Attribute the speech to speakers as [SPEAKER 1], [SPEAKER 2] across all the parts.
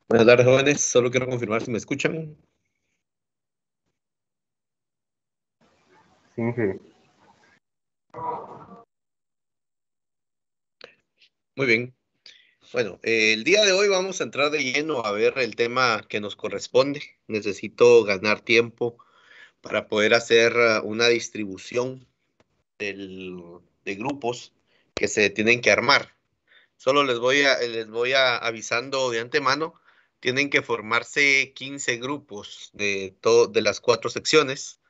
[SPEAKER 1] Buenas tardes, jóvenes. Solo quiero confirmar si me escuchan.
[SPEAKER 2] Sí, sí.
[SPEAKER 1] Muy bien. Bueno, el día de hoy vamos a entrar de lleno a ver el tema que nos corresponde. Necesito ganar tiempo para poder hacer una distribución de grupos que se tienen que armar. Solo les voy a avisando de antemano. Tienen que formarse 15 grupos de las 4 secciones.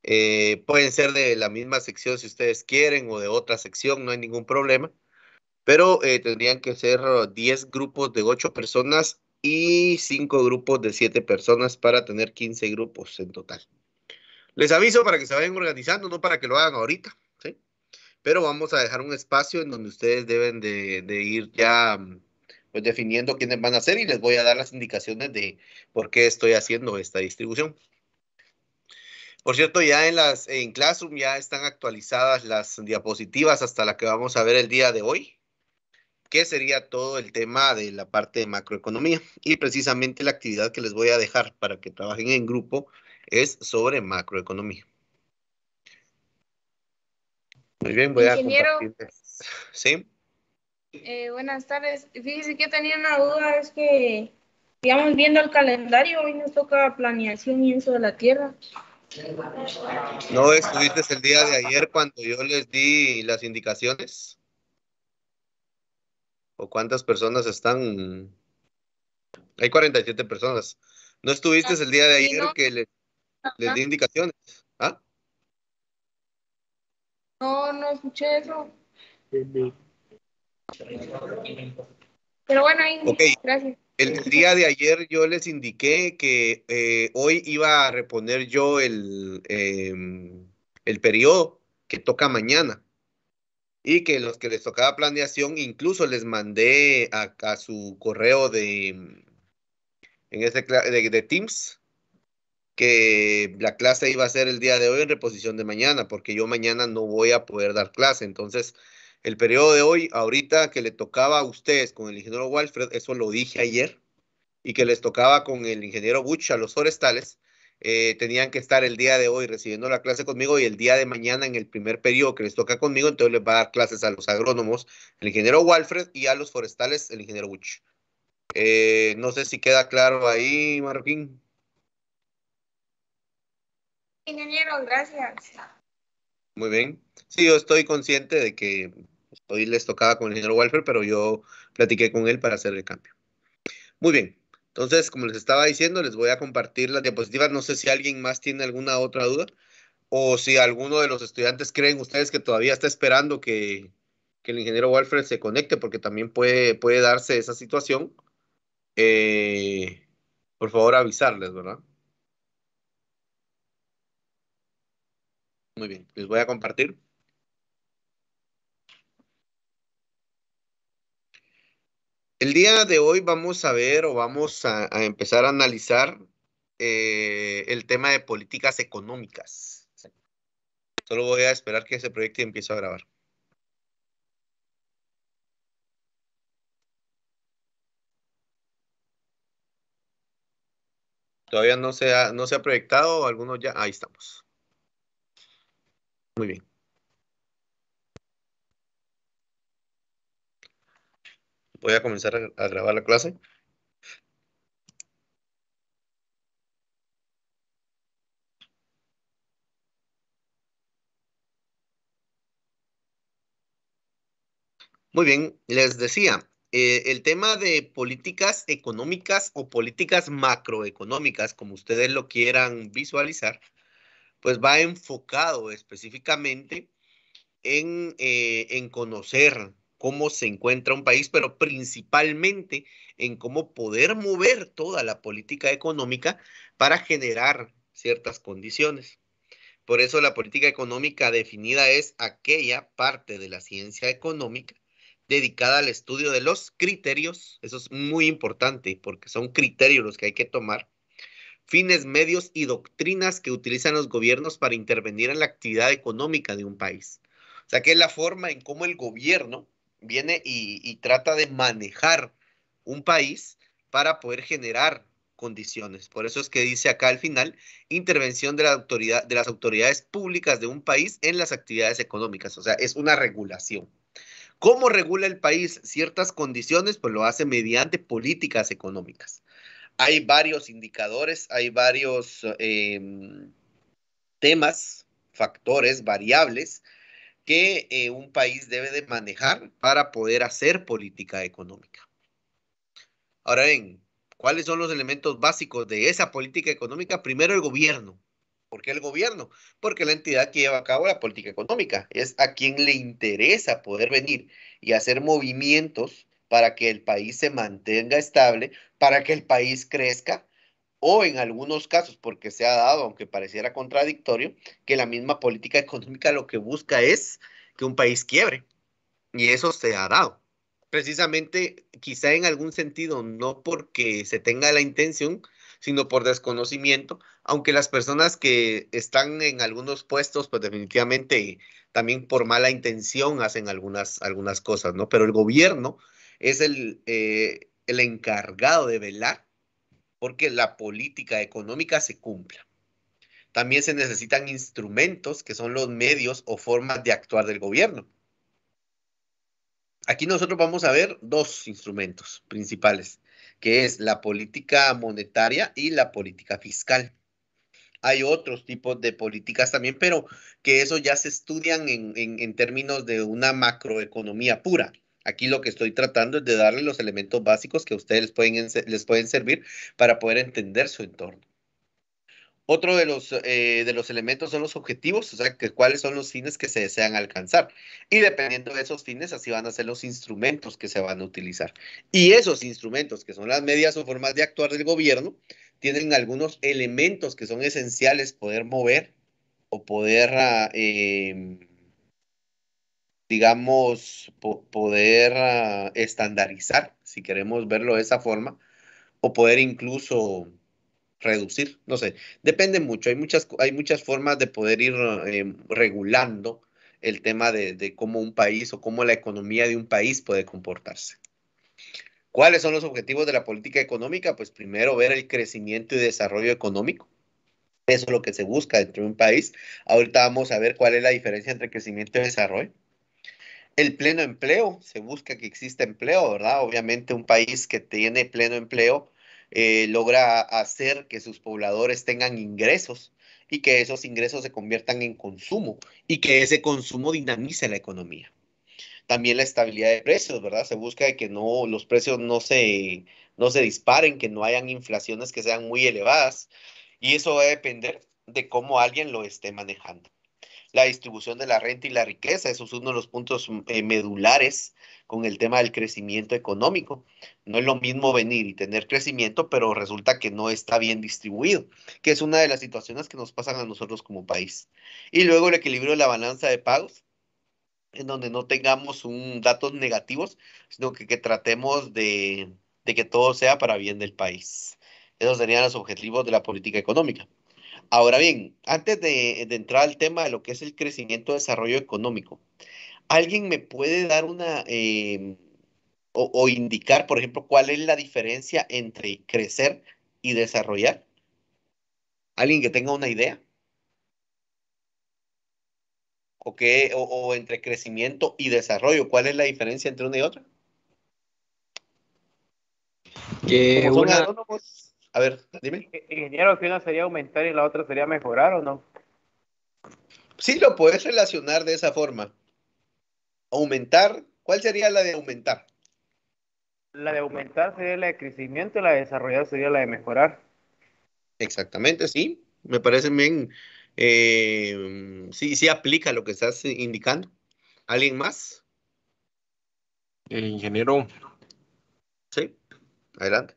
[SPEAKER 1] Pueden ser de la misma sección si ustedes quieren o de otra sección, no hay ningún problema. Pero tendrían que ser 10 grupos de 8 personas y 5 grupos de 7 personas para tener 15 grupos en total. Les aviso para que se vayan organizando, no para que lo hagan ahorita, ¿sí? Pero vamos a dejar un espacio en donde ustedes deben de ir ya pues, definiendo quiénes van a ser y les voy a dar las indicaciones de por qué estoy haciendo esta distribución. Por cierto, ya en Classroom ya están actualizadas las diapositivas hasta la que vamos a ver el día de hoy, que sería todo el tema de la parte de macroeconomía. Y precisamente la actividad que les voy a dejar para que trabajen en grupo es sobre macroeconomía. Muy bien, voy a
[SPEAKER 3] Ingeniero,
[SPEAKER 1] compartirles. ¿Sí?
[SPEAKER 3] buenas tardes. Fíjese que tenía una duda, es que, digamos, viendo el calendario, hoy nos toca planeación y uso de la tierra.
[SPEAKER 1] ¿No estuviste el día de ayer cuando yo les di las indicaciones? ¿O cuántas personas están? Hay 47 personas. ¿No estuviste el día de
[SPEAKER 3] Sí,
[SPEAKER 1] ayer
[SPEAKER 3] no,
[SPEAKER 1] que les di indicaciones? ¿Ah?
[SPEAKER 3] no escuché eso. Pero bueno, ahí,
[SPEAKER 1] Ok,
[SPEAKER 3] gracias.
[SPEAKER 1] el día de ayer yo les indiqué que hoy iba a reponer yo el periodo que toca mañana y que los que les tocaba planeación incluso les mandé a su correo de Teams que la clase iba a ser el día de hoy en reposición de mañana, porque yo mañana no voy a poder dar clase. Entonces, el periodo de hoy, ahorita que le tocaba a ustedes con el ingeniero Walfred, eso lo dije ayer, y que les tocaba con el ingeniero Butch a los forestales, tenían que estar el día de hoy recibiendo la clase conmigo y el día de mañana en el primer periodo que les toca conmigo, entonces les va a dar clases a los agrónomos, el ingeniero Walfred, y a los forestales, el ingeniero Butch. No sé si queda claro ahí, Marroquín.
[SPEAKER 3] Ingeniero, gracias.
[SPEAKER 1] Muy bien. Sí, yo estoy consciente de que hoy les tocaba con el ingeniero Walfred, pero yo platiqué con él para hacer el cambio. Muy bien. Entonces, como les estaba diciendo, les voy a compartir las diapositivas. No sé si alguien más tiene alguna otra duda o si alguno de los estudiantes creen ustedes que todavía está esperando que el ingeniero Walfred se conecte, porque también puede darse esa situación. Eh, por favor, avisarles, ¿verdad? Muy bien. Les voy a compartir. El día de hoy vamos a ver o vamos a empezar a analizar el tema de políticas económicas. Solo voy a esperar que ese proyecto empiece a grabar. Todavía no se ha proyectado, algunos ya, ahí estamos. Muy bien. Voy a comenzar a grabar la clase. Muy bien, les decía, el tema de políticas económicas o políticas macroeconómicas, como ustedes lo quieran visualizar, pues va enfocado específicamente en conocer cómo se encuentra un país, pero principalmente en cómo poder mover toda la política económica para generar ciertas condiciones. Por eso la política económica definida es aquella parte de la ciencia económica dedicada al estudio de los criterios, eso es muy importante porque son criterios los que hay que tomar, fines, medios y doctrinas que utilizan los gobiernos para intervenir en la actividad económica de un país. O sea, que es la forma en cómo el gobierno viene y trata de manejar un país para poder generar condiciones. Por eso es que dice acá al final, intervención de las autoridades públicas de un país en las actividades económicas. O sea, es una regulación. ¿Cómo regula el país ciertas condiciones? Pues lo hace mediante políticas económicas. Hay varios indicadores, hay varios temas, factores, variables que un país debe de manejar para poder hacer política económica. Ahora bien, ¿cuáles son los elementos básicos de esa política económica? Primero, el gobierno. ¿Por qué el gobierno? Porque la entidad que lleva a cabo la política económica es a quien le interesa poder venir y hacer movimientos para que el país se mantenga estable, para que el país crezca, o en algunos casos, porque se ha dado, aunque pareciera contradictorio, que la misma política económica lo que busca es que un país quiebre. Y eso se ha dado. Precisamente, quizá en algún sentido, no porque se tenga la intención, sino por desconocimiento, aunque las personas que están en algunos puestos, pues definitivamente también por mala intención hacen algunas cosas, ¿no? Pero el gobierno es el encargado de velar porque la política económica se cumpla. También se necesitan instrumentos que son los medios o formas de actuar del gobierno. Aquí nosotros vamos a ver dos instrumentos principales, que es la política monetaria y la política fiscal. Hay otros tipos de políticas también, pero que eso ya se estudian en términos de una macroeconomía pura. Aquí lo que estoy tratando es de darle los elementos básicos que a ustedes les pueden servir para poder entender su entorno. Otro de los elementos son los objetivos, o sea, cuáles son los fines que se desean alcanzar. Y dependiendo de esos fines, así van a ser los instrumentos que se van a utilizar. Y esos instrumentos, que son las medidas o formas de actuar del gobierno, tienen algunos elementos que son esenciales poder mover o poder, digamos, poder estandarizar, si queremos verlo de esa forma, o poder incluso reducir, no sé, depende mucho, hay muchas formas de poder ir regulando el tema de cómo un país o cómo la economía de un país puede comportarse. ¿Cuáles son los objetivos de la política económica? Pues primero ver el crecimiento y desarrollo económico. Eso es lo que se busca dentro de un país. Ahorita vamos a ver cuál es la diferencia entre crecimiento y desarrollo. El pleno empleo, se busca que exista empleo, ¿verdad? Obviamente un país que tiene pleno empleo logra hacer que sus pobladores tengan ingresos y que esos ingresos se conviertan en consumo y que ese consumo dinamice la economía. También la estabilidad de precios, ¿verdad? Se busca de que los precios no se disparen, que no hayan inflaciones que sean muy elevadas y eso va a depender de cómo alguien lo esté manejando. La distribución de la renta y la riqueza, eso es uno de los puntos medulares con el tema del crecimiento económico. No es lo mismo venir y tener crecimiento, pero resulta que no está bien distribuido, que es una de las situaciones que nos pasan a nosotros como país. Y luego el equilibrio de la balanza de pagos, en donde no tengamos datos negativos, sino que tratemos de que todo sea para bien del país. Esos serían los objetivos de la política económica. Ahora bien, antes de entrar al tema de lo que es el crecimiento y desarrollo económico, ¿alguien me puede dar o indicar, por ejemplo, cuál es la diferencia entre crecer y desarrollar? ¿Alguien que tenga una idea? ¿O entre crecimiento y desarrollo? ¿Cuál es la diferencia entre una y otra?
[SPEAKER 4] Que
[SPEAKER 1] Como son
[SPEAKER 4] una,
[SPEAKER 1] agrónomos, a ver, dime.
[SPEAKER 2] Ingeniero, que una sería aumentar y la otra sería mejorar, ¿o no?
[SPEAKER 1] Sí, lo puedes relacionar de esa forma. Aumentar, ¿cuál sería la de aumentar?
[SPEAKER 2] La de aumentar sería la de crecimiento y la de desarrollar sería la de mejorar.
[SPEAKER 1] Exactamente, sí. Me parece bien. Sí, sí aplica lo que estás indicando. ¿Alguien más?
[SPEAKER 4] ingeniero,
[SPEAKER 1] Sí, adelante.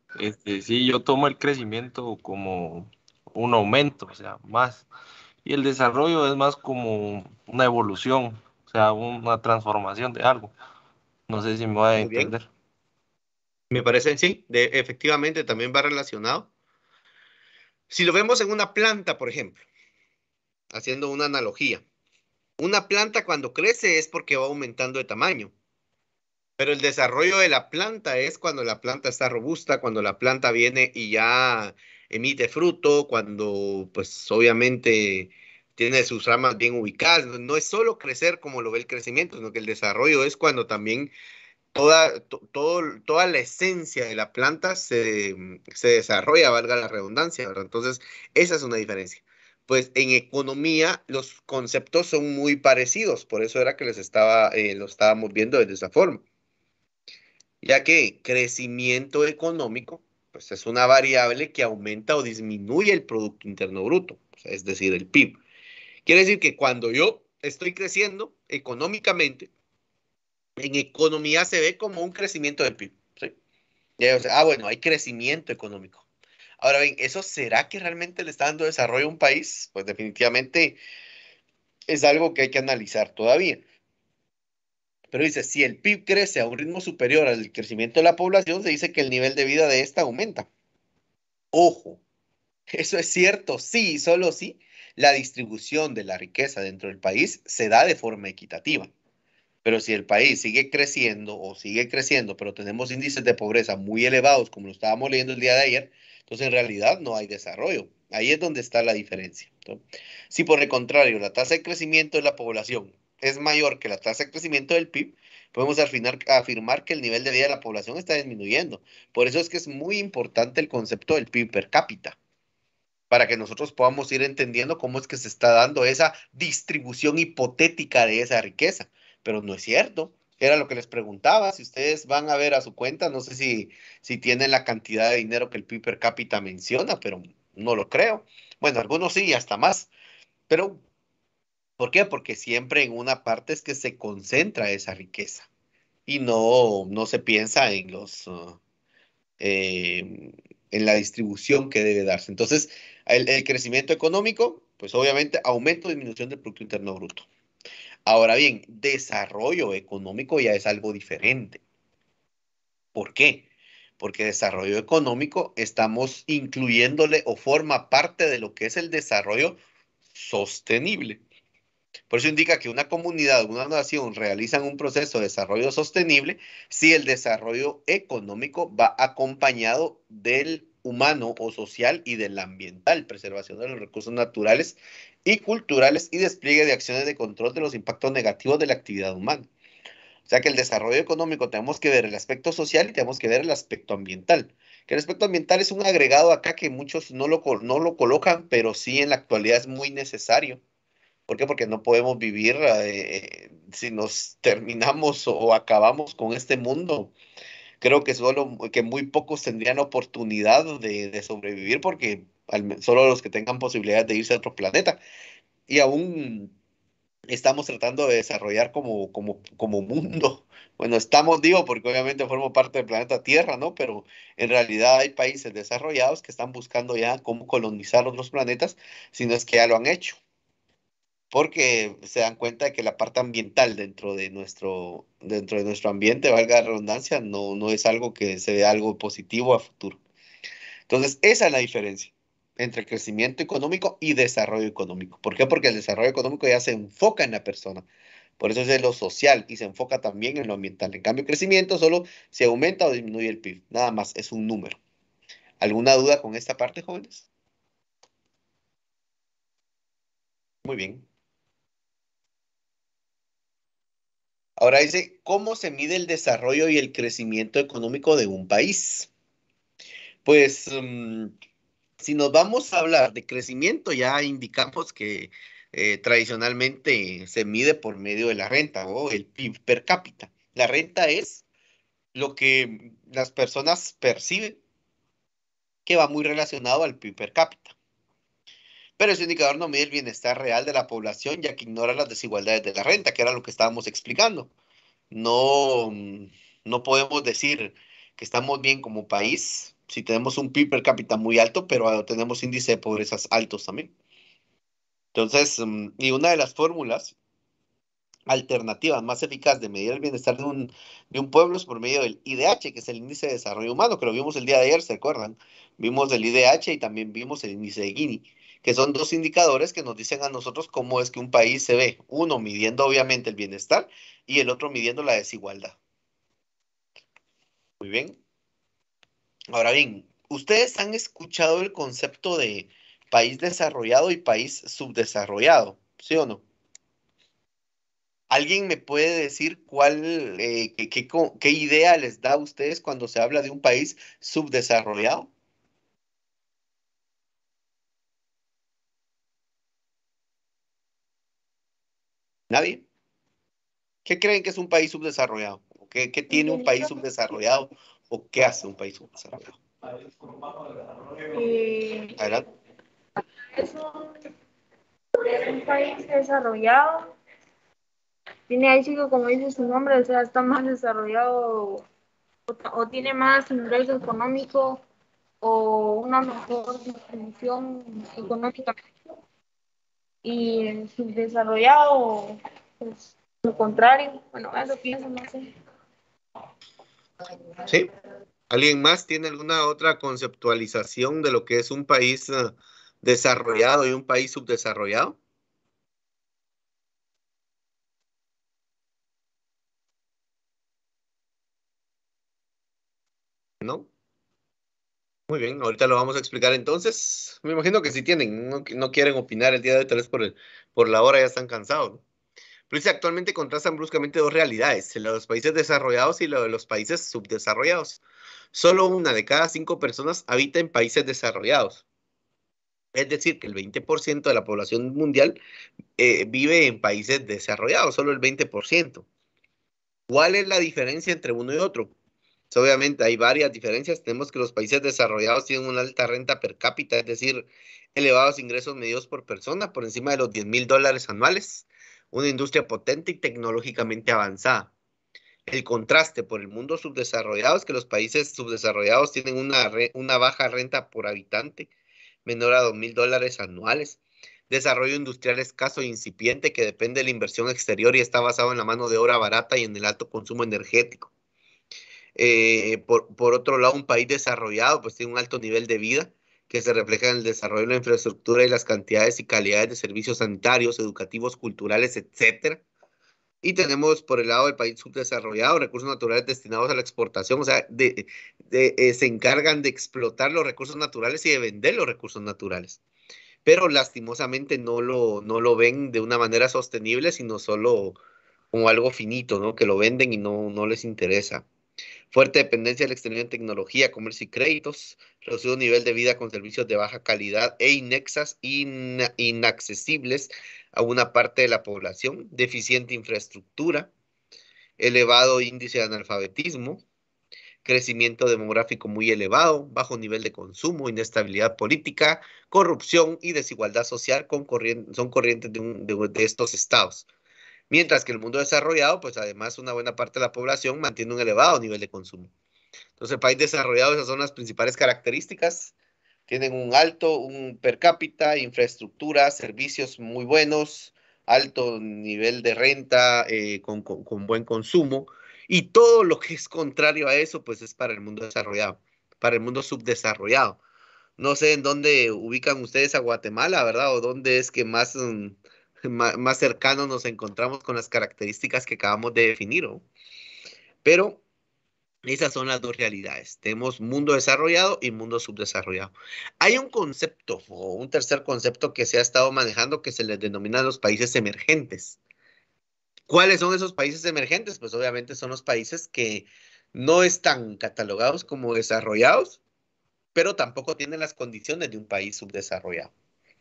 [SPEAKER 4] sí, yo tomo el crecimiento como un aumento, o sea, más. Y el desarrollo es más como una evolución, o sea, una transformación de algo. No sé si me voy a
[SPEAKER 1] Muy bien.
[SPEAKER 4] entender.
[SPEAKER 1] Me parece, sí, efectivamente también va relacionado. Si lo vemos en una planta, por ejemplo, haciendo una analogía, una planta cuando crece es porque va aumentando de tamaño, Pero el desarrollo de la planta es cuando la planta está robusta, cuando la planta viene y ya emite fruto, cuando pues obviamente tiene sus ramas bien ubicadas. No es solo crecer como lo ve el crecimiento, sino que el desarrollo es cuando también toda la esencia de la planta se desarrolla, valga la redundancia, ¿verdad? Entonces, esa es una diferencia. Pues en economía los conceptos son muy parecidos, por eso era que lo estábamos viendo de esa forma, ya que crecimiento económico, pues es una variable que aumenta o disminuye el Producto Interno Bruto, o sea, es decir, el PIB. Quiere decir que cuando yo estoy creciendo económicamente, en economía se ve como un crecimiento del PIB, ¿sí? Ya, o sea, bueno, hay crecimiento económico. Ahora bien, ¿eso será que realmente le está dando desarrollo a un país? Pues definitivamente es algo que hay que analizar todavía. Pero dice, si el PIB crece a un ritmo superior al crecimiento de la población, se dice que el nivel de vida de esta aumenta. Ojo, eso es cierto, sí, solo si la distribución de la riqueza dentro del país se da de forma equitativa. Pero si el país sigue creciendo, pero tenemos índices de pobreza muy elevados, como lo estábamos leyendo el día de ayer, entonces en realidad no hay desarrollo. Ahí es donde está la diferencia, ¿no? Si por el contrario la tasa de crecimiento de la población es mayor que la tasa de crecimiento del PIB, podemos afirmar que el nivel de vida de la población está disminuyendo. Por eso es que es muy importante el concepto del PIB per cápita, para que nosotros podamos ir entendiendo cómo es que se está dando esa distribución hipotética de esa riqueza. Pero no es cierto. Era lo que les preguntaba. Si ustedes van a ver a su cuenta, no sé si tienen la cantidad de dinero que el PIB per cápita menciona, pero no lo creo. Bueno, algunos sí, hasta más. Pero, ¿por qué? Porque siempre en una parte es que se concentra esa riqueza y no se piensa eh, en la distribución que debe darse. Entonces, el crecimiento económico, pues obviamente aumento o disminución del Producto Interno Bruto. Ahora bien, desarrollo económico ya es algo diferente. ¿Por qué? Porque desarrollo económico estamos incluyéndole o forma parte de lo que es el desarrollo sostenible. Por eso indica que una comunidad, una nación realizan un proceso de desarrollo sostenible si el desarrollo económico va acompañado del humano o social y del ambiental, preservación de los recursos naturales y culturales y despliegue de acciones de control de los impactos negativos de la actividad humana. O sea que el desarrollo económico tenemos que ver el aspecto social y tenemos que ver el aspecto ambiental. Que el aspecto ambiental es un agregado acá que muchos no lo colocan, pero sí en la actualidad es muy necesario. ¿Por qué? Porque no podemos vivir si nos terminamos o acabamos con este mundo. Creo que que muy pocos tendrían oportunidad de sobrevivir porque solo los que tengan posibilidad de irse a otro planeta. Y aún estamos tratando de desarrollar como mundo. Bueno, estamos, digo, porque obviamente formo parte del planeta Tierra, ¿no? Pero en realidad hay países desarrollados que están buscando ya cómo colonizar otros planetas, si no es que ya lo han hecho porque se dan cuenta de que la parte ambiental dentro de nuestro ambiente, valga la redundancia, no es algo que se vea algo positivo a futuro. Entonces, esa es la diferencia entre crecimiento económico y desarrollo económico. ¿Por qué? Porque el desarrollo económico ya se enfoca en la persona. Por eso es de lo social y se enfoca también en lo ambiental. En cambio, crecimiento solo se aumenta o disminuye el PIB. Nada más, es un número. ¿Alguna duda con esta parte, jóvenes? Muy bien. Ahora dice, ¿cómo se mide el desarrollo y el crecimiento económico de un país? Pues si nos vamos a hablar de crecimiento, ya indicamos que tradicionalmente se mide por medio de la renta o el PIB per cápita. La renta es lo que las personas perciben que va muy relacionado al PIB per cápita. Pero ese indicador no mide el bienestar real de la población, ya que ignora las desigualdades de la renta, que era lo que estábamos explicando. No, no podemos decir que estamos bien como país si tenemos un PIB per cápita muy alto, pero tenemos índice de pobreza altos también. Entonces, y una de las fórmulas alternativas más eficaz de medir el bienestar de un pueblo es por medio del IDH, que es el índice de desarrollo humano, que lo vimos el día de ayer, ¿se acuerdan? Vimos el IDH y también vimos el índice de Gini, que son dos indicadores que nos dicen a nosotros cómo es que un país se ve, uno midiendo obviamente el bienestar y el otro midiendo la desigualdad. Muy bien. Ahora bien, ¿ustedes han escuchado el concepto de país desarrollado y país subdesarrollado? ¿Sí o no? ¿Alguien me puede decir qué idea les da a ustedes cuando se habla de un país subdesarrollado? ¿Nadie? ¿Qué creen que es un país subdesarrollado? ¿Qué tiene un país subdesarrollado? ¿O qué hace un país subdesarrollado?
[SPEAKER 3] Eh,
[SPEAKER 1] Adelante.
[SPEAKER 3] es un país desarrollado. Tiene ahí sí que, como dice su nombre, o sea, está más desarrollado o tiene más ingreso económico o una mejor distribución económica. Y el subdesarrollado, pues lo contrario. Bueno, eso pienso, no sé.
[SPEAKER 1] ¿Sí? ¿Alguien más tiene alguna otra conceptualización de lo que es un país desarrollado y un país subdesarrollado? ¿No? Muy bien, ahorita lo vamos a explicar entonces. Me imagino que si tienen, no quieren opinar el día de hoy, tal vez por la hora ya están cansados, ¿no? Pero dice, actualmente contrastan bruscamente dos realidades, los países desarrollados y los países subdesarrollados. Solo una de cada 5 personas habita en países desarrollados. Es decir, que el 20% de la población mundial vive en países desarrollados, solo el 20%. ¿Cuál es la diferencia entre uno y otro? Pues, obviamente hay varias diferencias. Tenemos que los países desarrollados tienen una alta renta per cápita, es decir, elevados ingresos medidos por persona, por encima de los $10,000 anuales, una industria potente y tecnológicamente avanzada. El contraste por el mundo subdesarrollado es que los países subdesarrollados tienen una baja renta por habitante, menor a $2,000 anuales. Desarrollo industrial escaso e incipiente que depende de la inversión exterior y está basado en la mano de obra barata y en el alto consumo energético. Por otro lado, un país desarrollado pues tiene un alto nivel de vida que se refleja en el desarrollo de la infraestructura y las cantidades y calidades de servicios sanitarios, educativos, culturales, etcétera. Y tenemos por el lado del país subdesarrollado recursos naturales destinados a la exportación, o sea, se encargan de explotar los recursos naturales y de vender los recursos naturales. Pero lastimosamente no lo ven de una manera sostenible, sino solo como algo finito, ¿no? Que lo venden y no les interesa. Fuerte dependencia del exterior en tecnología, comercio y créditos, reducido nivel de vida con servicios de baja calidad e inaccesibles a una parte de la población, deficiente infraestructura, elevado índice de analfabetismo, crecimiento demográfico muy elevado, bajo nivel de consumo, inestabilidad política, corrupción y desigualdad social son corrientes de estos estados. Mientras que el mundo desarrollado, pues además una buena parte de la población mantiene un elevado nivel de consumo. Entonces, el país desarrollado, esas son las principales características. Tienen un per cápita, infraestructura, servicios muy buenos, alto nivel de renta, con buen consumo. Y todo lo que es contrario a eso, pues es para el mundo desarrollado, para el mundo subdesarrollado. No sé en dónde ubican ustedes a Guatemala, ¿verdad? O dónde es que más cercanos nos encontramos con las características que acabamos de definir, ¿no? Pero esas son las dos realidades. Tenemos mundo desarrollado y mundo subdesarrollado. Hay un concepto o un tercer concepto que se ha estado manejando que se les denomina los países emergentes. ¿Cuáles son esos países emergentes? Pues obviamente son los países que no están catalogados como desarrollados, pero tampoco tienen las condiciones de un país subdesarrollado.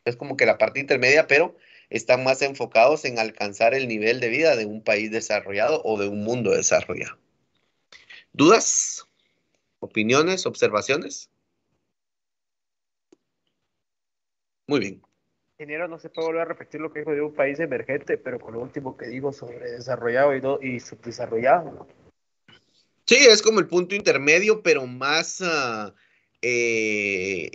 [SPEAKER 1] Es como que la parte intermedia, pero están más enfocados en alcanzar el nivel de vida de un país desarrollado o de un mundo desarrollado. ¿Dudas? ¿Opiniones? ¿Observaciones? Muy bien.
[SPEAKER 2] Ingeniero, no se puede volver a repetir lo que dijo de un país emergente, pero con lo último que digo sobre desarrollado y subdesarrollado.
[SPEAKER 1] Sí, es como el punto intermedio, pero más eh,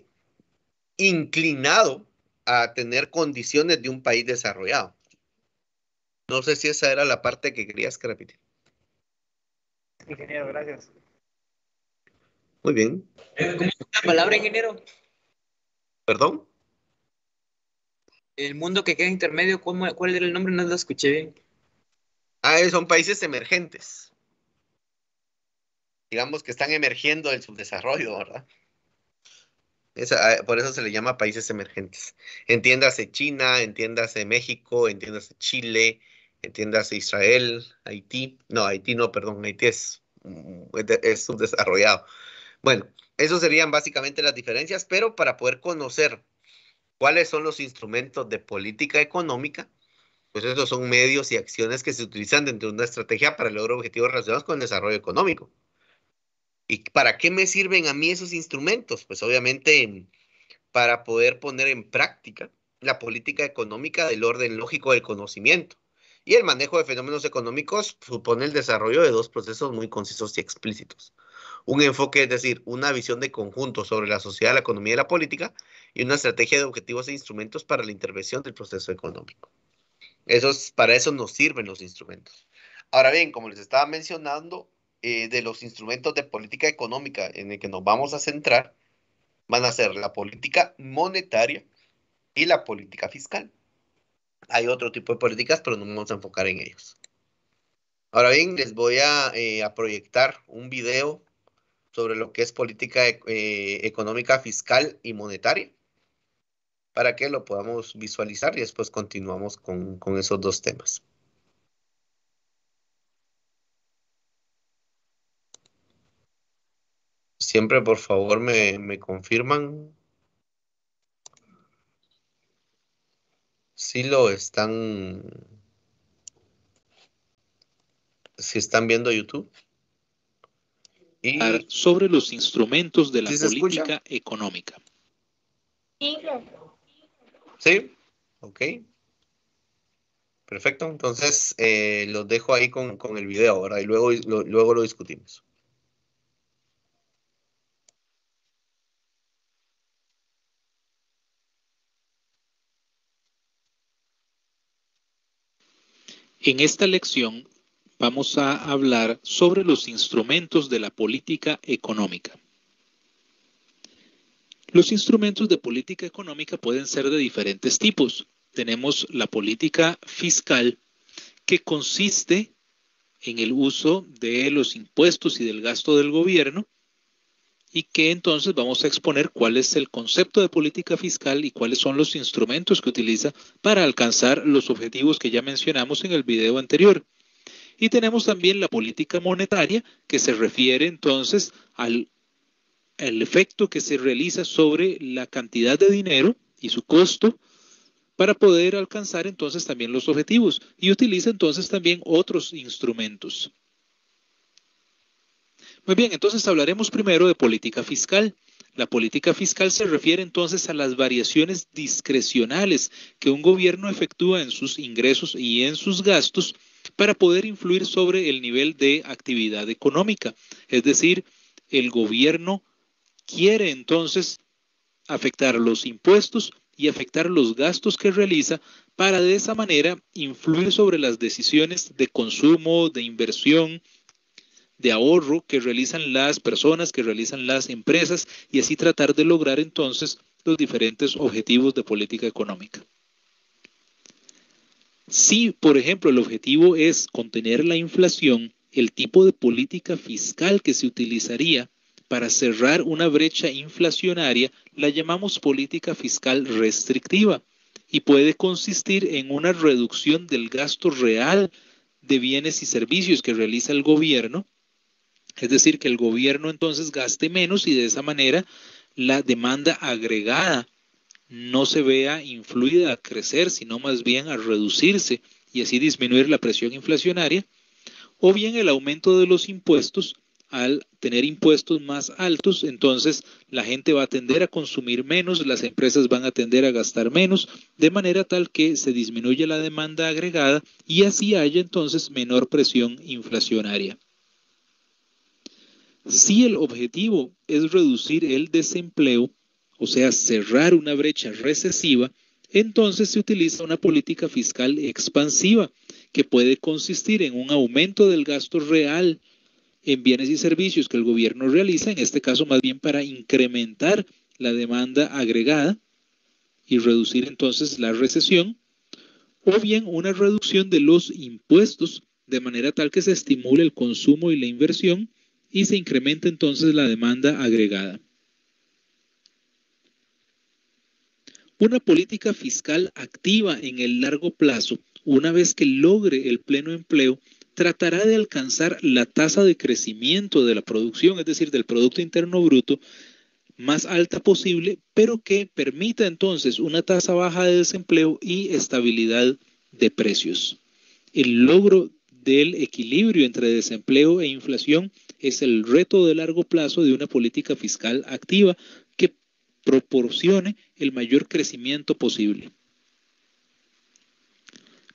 [SPEAKER 1] inclinado a tener condiciones de un país desarrollado. No sé si esa era la parte que querías que repitiera.
[SPEAKER 2] Ingeniero, gracias.
[SPEAKER 1] Muy bien.
[SPEAKER 5] ¿Cómo es la palabra, ingeniero?
[SPEAKER 1] ¿Perdón?
[SPEAKER 5] El mundo que queda intermedio, ¿cuál era el nombre? No lo escuché bien.
[SPEAKER 1] Son países emergentes. digamos que están emergiendo del subdesarrollo, ¿verdad? Por eso se le llama países emergentes. Entiéndase China, entiéndase México, entiéndase Chile, entiéndase Israel, Haití. No, Haití no, perdón, Haití es subdesarrollado. Bueno, esos serían básicamente las diferencias, pero para poder conocer cuáles son los instrumentos de política económica, pues esos son medios y acciones que se utilizan dentro de una estrategia para el logro de objetivos relacionados con el desarrollo económico. ¿Y para qué me sirven a mí esos instrumentos? Pues obviamente para poder poner en práctica la política económica del orden lógico del conocimiento. Y el manejo de fenómenos económicos supone el desarrollo de dos procesos muy concisos y explícitos. Un enfoque, es decir, una visión de conjunto sobre la sociedad, la economía y la política, y una estrategia de objetivos e instrumentos para la intervención del proceso económico. Para eso nos sirven los instrumentos. Ahora bien, como les estaba mencionando, de los instrumentos de política económica en el que nos vamos a centrar, van a ser la política monetaria y la política fiscal. Hay otro tipo de políticas, pero no nos vamos a enfocar en ellos. Ahora bien, les voy a proyectar un video sobre lo que es política económica, fiscal y monetaria, para que lo podamos visualizar y después continuamos con esos dos temas. Siempre, por favor, me confirman si si están viendo YouTube. Y
[SPEAKER 6] sobre los instrumentos de la
[SPEAKER 1] ¿sí se escucha?
[SPEAKER 6] política económica.
[SPEAKER 1] Sí, ok. Perfecto, entonces los dejo ahí con el video, ¿verdad? Y luego lo discutimos.
[SPEAKER 6] En esta lección vamos a hablar sobre los instrumentos de la política económica. Los instrumentos de política económica pueden ser de diferentes tipos. Tenemos la política fiscal, que consiste en el uso de los impuestos y del gasto del gobierno, y que entonces vamos a exponer cuál es el concepto de política fiscal y cuáles son los instrumentos que utiliza para alcanzar los objetivos que ya mencionamos en el video anterior. Y tenemos también la política monetaria, que se refiere entonces al efecto que se realiza sobre la cantidad de dinero y su costo para poder alcanzar entonces también los objetivos, y utiliza entonces también otros instrumentos. Muy bien, entonces hablaremos primero de política fiscal. La política fiscal se refiere entonces a las variaciones discrecionales que un gobierno efectúa en sus ingresos y en sus gastos para poder influir sobre el nivel de actividad económica. Es decir, el gobierno quiere entonces afectar los impuestos y afectar los gastos que realiza para de esa manera influir sobre las decisiones de consumo, de inversión, de ahorro que realizan las personas, que realizan las empresas, y así tratar de lograr entonces los diferentes objetivos de política económica. Si, por ejemplo, el objetivo es contener la inflación, el tipo de política fiscal que se utilizaría para cerrar una brecha inflacionaria la llamamos política fiscal restrictiva, y puede consistir en una reducción del gasto real de bienes y servicios que realiza el gobierno. Es decir, que el gobierno entonces gaste menos y de esa manera la demanda agregada no se vea influida a crecer, sino más bien a reducirse, y así disminuir la presión inflacionaria. O bien el aumento de los impuestos. Al tener impuestos más altos, entonces la gente va a tender a consumir menos, las empresas van a tender a gastar menos, de manera tal que se disminuye la demanda agregada y así haya entonces menor presión inflacionaria. Si el objetivo es reducir el desempleo, o sea, cerrar una brecha recesiva, entonces se utiliza una política fiscal expansiva que puede consistir en un aumento del gasto real en bienes y servicios que el gobierno realiza, en este caso más bien para incrementar la demanda agregada y reducir entonces la recesión, o bien una reducción de los impuestos de manera tal que se estimule el consumo y la inversión, y se incrementa entonces la demanda agregada. Una política fiscal activa en el largo plazo, una vez que logre el pleno empleo, tratará de alcanzar la tasa de crecimiento de la producción, es decir, del Producto Interno Bruto, más alta posible, pero que permita entonces una tasa baja de desempleo y estabilidad de precios. El logro del equilibrio entre desempleo e inflación es el reto de largo plazo de una política fiscal activa que proporcione el mayor crecimiento posible.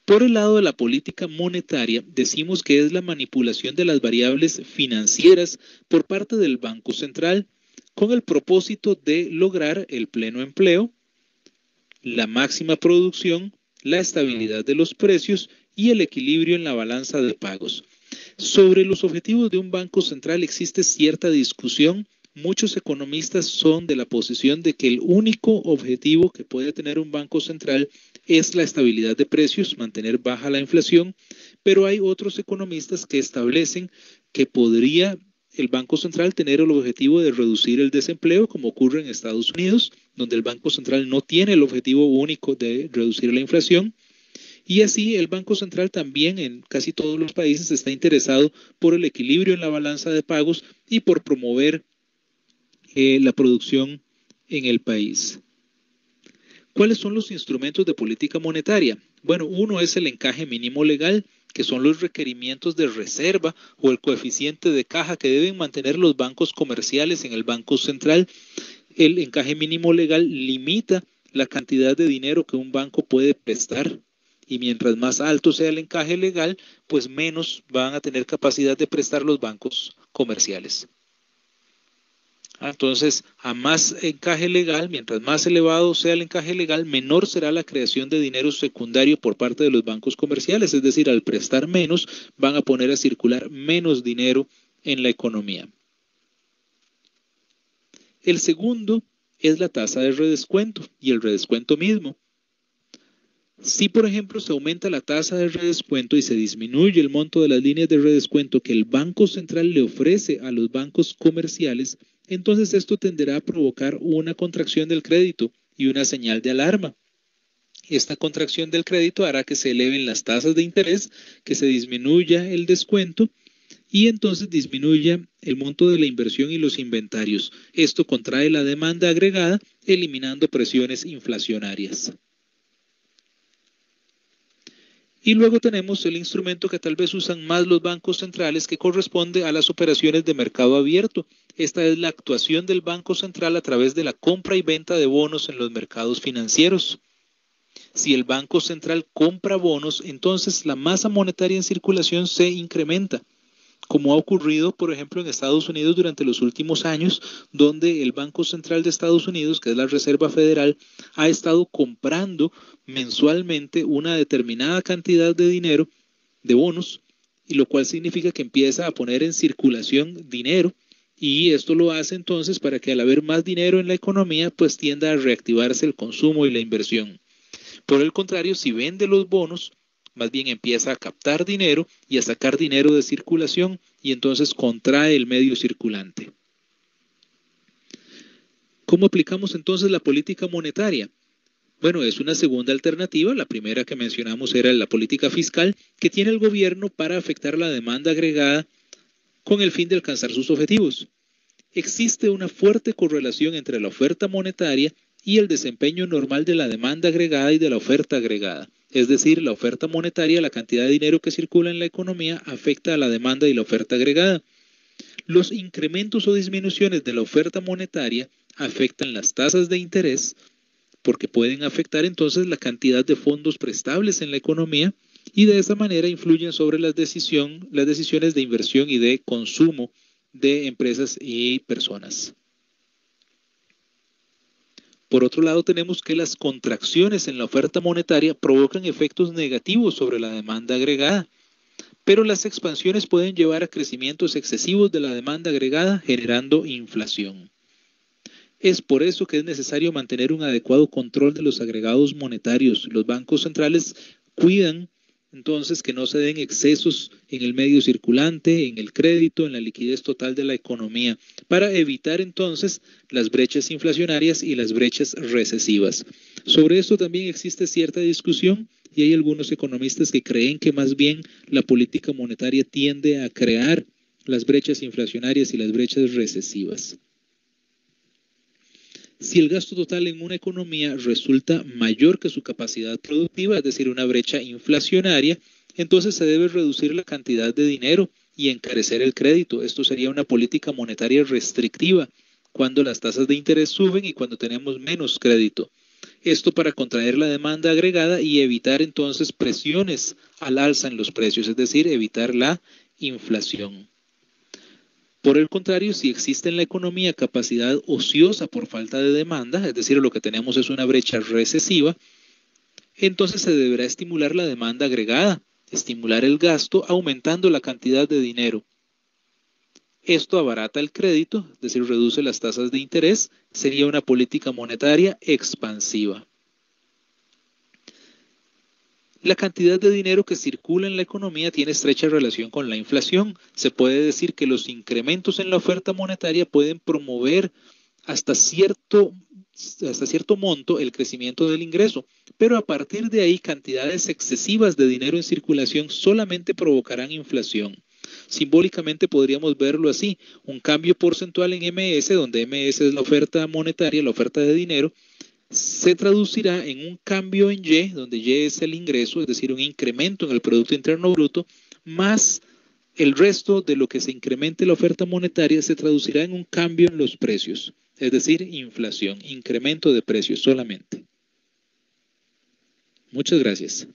[SPEAKER 6] Por el lado de la política monetaria, decimos que es la manipulación de las variables financieras por parte del Banco Central con el propósito de lograr el pleno empleo, la máxima producción, la estabilidad de los precios y el equilibrio en la balanza de pagos. Sobre los objetivos de un banco central existe cierta discusión. Muchos economistas son de la posición de que el único objetivo que puede tener un banco central es la estabilidad de precios, mantener baja la inflación, pero hay otros economistas que establecen que podría el Banco Central tener el objetivo de reducir el desempleo, como ocurre en Estados Unidos, donde el Banco Central no tiene el objetivo único de reducir la inflación. Y así el Banco Central también en casi todos los países está interesado por el equilibrio en la balanza de pagos y por promover la producción en el país. ¿Cuáles son los instrumentos de política monetaria? Bueno, uno es el encaje mínimo legal, que son los requerimientos de reserva o el coeficiente de caja que deben mantener los bancos comerciales en el Banco Central. El encaje mínimo legal limita la cantidad de dinero que un banco puede prestar y mientras más alto sea el encaje legal, pues menos van a tener capacidad de prestar los bancos comerciales. Entonces, a más encaje legal, mientras más elevado sea el encaje legal, menor será la creación de dinero secundario por parte de los bancos comerciales. Es decir, al prestar menos, van a poner a circular menos dinero en la economía. El segundo es la tasa de redescuento y el redescuento mismo. Si, por ejemplo, se aumenta la tasa de redescuento y se disminuye el monto de las líneas de redescuento que el Banco Central le ofrece a los bancos comerciales, entonces esto tenderá a provocar una contracción del crédito y una señal de alarma. Esta contracción del crédito hará que se eleven las tasas de interés, que se disminuya el descuento y entonces disminuya el monto de la inversión y los inventarios. Esto contrae la demanda agregada, eliminando presiones inflacionarias. Y luego tenemos el instrumento que tal vez usan más los bancos centrales, que corresponde a las operaciones de mercado abierto. Esta es la actuación del Banco Central a través de la compra y venta de bonos en los mercados financieros. Si el Banco Central compra bonos, entonces la masa monetaria en circulación se incrementa, como ha ocurrido, por ejemplo, en Estados Unidos durante los últimos años, donde el Banco Central de Estados Unidos, que es la Reserva Federal, ha estado comprando mensualmente una determinada cantidad de dinero, de bonos, y lo cual significa que empieza a poner en circulación dinero, y esto lo hace entonces para que al haber más dinero en la economía, pues tienda a reactivarse el consumo y la inversión. Por el contrario, si vende los bonos, más bien empieza a captar dinero y a sacar dinero de circulación y entonces contrae el medio circulante. ¿Cómo aplicamos entonces la política monetaria? Bueno, es una segunda alternativa. La primera que mencionamos era la política fiscal que tiene el gobierno para afectar la demanda agregada con el fin de alcanzar sus objetivos. Existe una fuerte correlación entre la oferta monetaria y el desempeño normal de la demanda agregada y de la oferta agregada. Es decir, la oferta monetaria, la cantidad de dinero que circula en la economía, afecta a la demanda y la oferta agregada. Los incrementos o disminuciones de la oferta monetaria afectan las tasas de interés, porque pueden afectar entonces la cantidad de fondos prestables en la economía y de esa manera influyen sobre las decisiones de inversión y de consumo de empresas y personas. Por otro lado, tenemos que las contracciones en la oferta monetaria provocan efectos negativos sobre la demanda agregada, pero las expansiones pueden llevar a crecimientos excesivos de la demanda agregada, generando inflación. Es por eso que es necesario mantener un adecuado control de los agregados monetarios. Los bancos centrales cuidan entonces que no se den excesos en el medio circulante, en el crédito, en la liquidez total de la economía, para evitar entonces las brechas inflacionarias y las brechas recesivas. Sobre esto también existe cierta discusión y hay algunos economistas que creen que más bien la política monetaria tiende a crear las brechas inflacionarias y las brechas recesivas. Si el gasto total en una economía resulta mayor que su capacidad productiva, es decir, una brecha inflacionaria, entonces se debe reducir la cantidad de dinero y encarecer el crédito. Esto sería una política monetaria restrictiva cuando las tasas de interés suben y cuando tenemos menos crédito. Esto para contraer la demanda agregada y evitar entonces presiones al alza en los precios, es decir, evitar la inflación. Por el contrario, si existe en la economía capacidad ociosa por falta de demanda, es decir, lo que tenemos es una brecha recesiva, entonces se deberá estimular la demanda agregada, estimular el gasto aumentando la cantidad de dinero. Esto abarata el crédito, es decir, reduce las tasas de interés, sería una política monetaria expansiva. La cantidad de dinero que circula en la economía tiene estrecha relación con la inflación. Se puede decir que los incrementos en la oferta monetaria pueden promover hasta cierto monto el crecimiento del ingreso, pero a partir de ahí cantidades excesivas de dinero en circulación solamente provocarán inflación. Simbólicamente podríamos verlo así, un cambio porcentual en MS, donde MS es la oferta monetaria, la oferta de dinero, se traducirá en un cambio en Y, donde Y es el ingreso, es decir, un incremento en el Producto Interno Bruto, más el resto de lo que se incremente la oferta monetaria se traducirá en un cambio en los precios, es decir, inflación, incremento de precios solamente. Muchas gracias.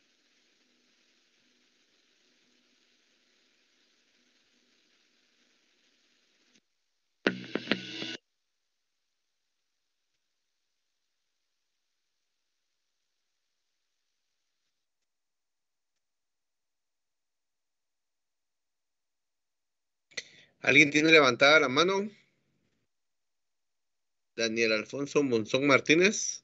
[SPEAKER 1] ¿Alguien tiene levantada la mano? Daniel Alfonso Monzón Martínez.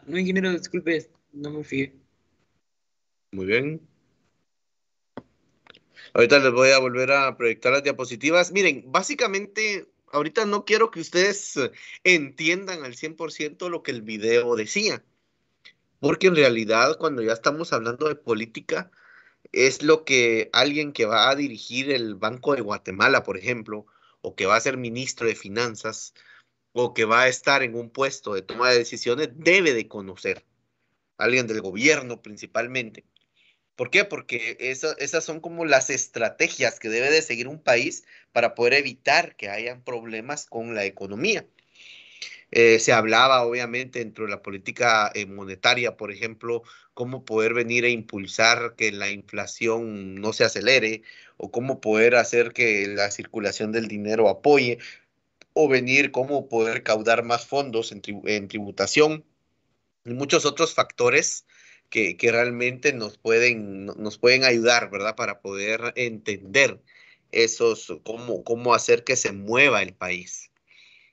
[SPEAKER 5] No, ingeniero, disculpe, no me fijé.
[SPEAKER 1] Muy bien. Ahorita les voy a volver a proyectar las diapositivas. Miren, básicamente, ahorita no quiero que ustedes entiendan al 100% lo que el video decía, porque en realidad cuando ya estamos hablando de política, es lo que alguien que va a dirigir el Banco de Guatemala, por ejemplo, o que va a ser ministro de Finanzas, o que va a estar en un puesto de toma de decisiones, debe de conocer. Alguien del gobierno principalmente. ¿Por qué? Porque esas son como las estrategias que debe de seguir un país para poder evitar que hayan problemas con la economía. Se hablaba obviamente dentro de la política monetaria, por ejemplo, cómo poder venir a impulsar que la inflación no se acelere o cómo poder hacer que la circulación del dinero apoye o venir cómo poder caudar más fondos en tributación y muchos otros factores que realmente nos pueden ayudar, ¿verdad? Para poder entender cómo hacer que se mueva el país.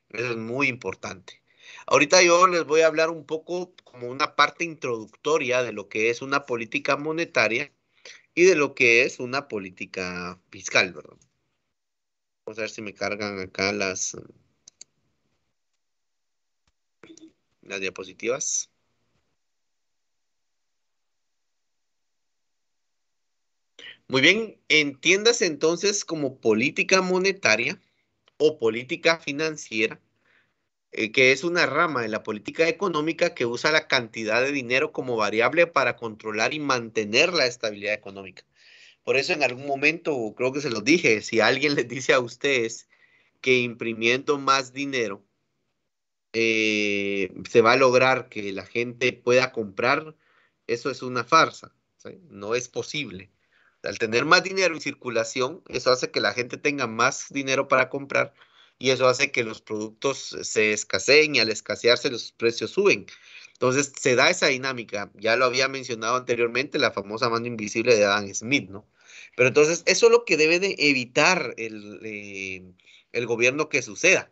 [SPEAKER 1] Eso es muy importante. Ahorita yo les voy a hablar un poco como una parte introductoria de lo que es una política monetaria y de lo que es una política fiscal, ¿verdad? Vamos a ver si me cargan acá las diapositivas. Muy bien, entiéndase entonces como política monetaria o política financiera, que es una rama de la política económica que usa la cantidad de dinero como variable para controlar y mantener la estabilidad económica. Por eso en algún momento, creo que se los dije, si alguien les dice a ustedes que imprimiendo más dinero se va a lograr que la gente pueda comprar, eso es una farsa, ¿sí? No es posible. Al tener más dinero en circulación, eso hace que la gente tenga más dinero para comprar y eso hace que los productos se escaseen y al escasearse los precios suben. Entonces se da esa dinámica. Ya lo había mencionado anteriormente, la famosa mano invisible de Adam Smith, ¿no? Pero entonces eso es lo que debe de evitar el gobierno que suceda,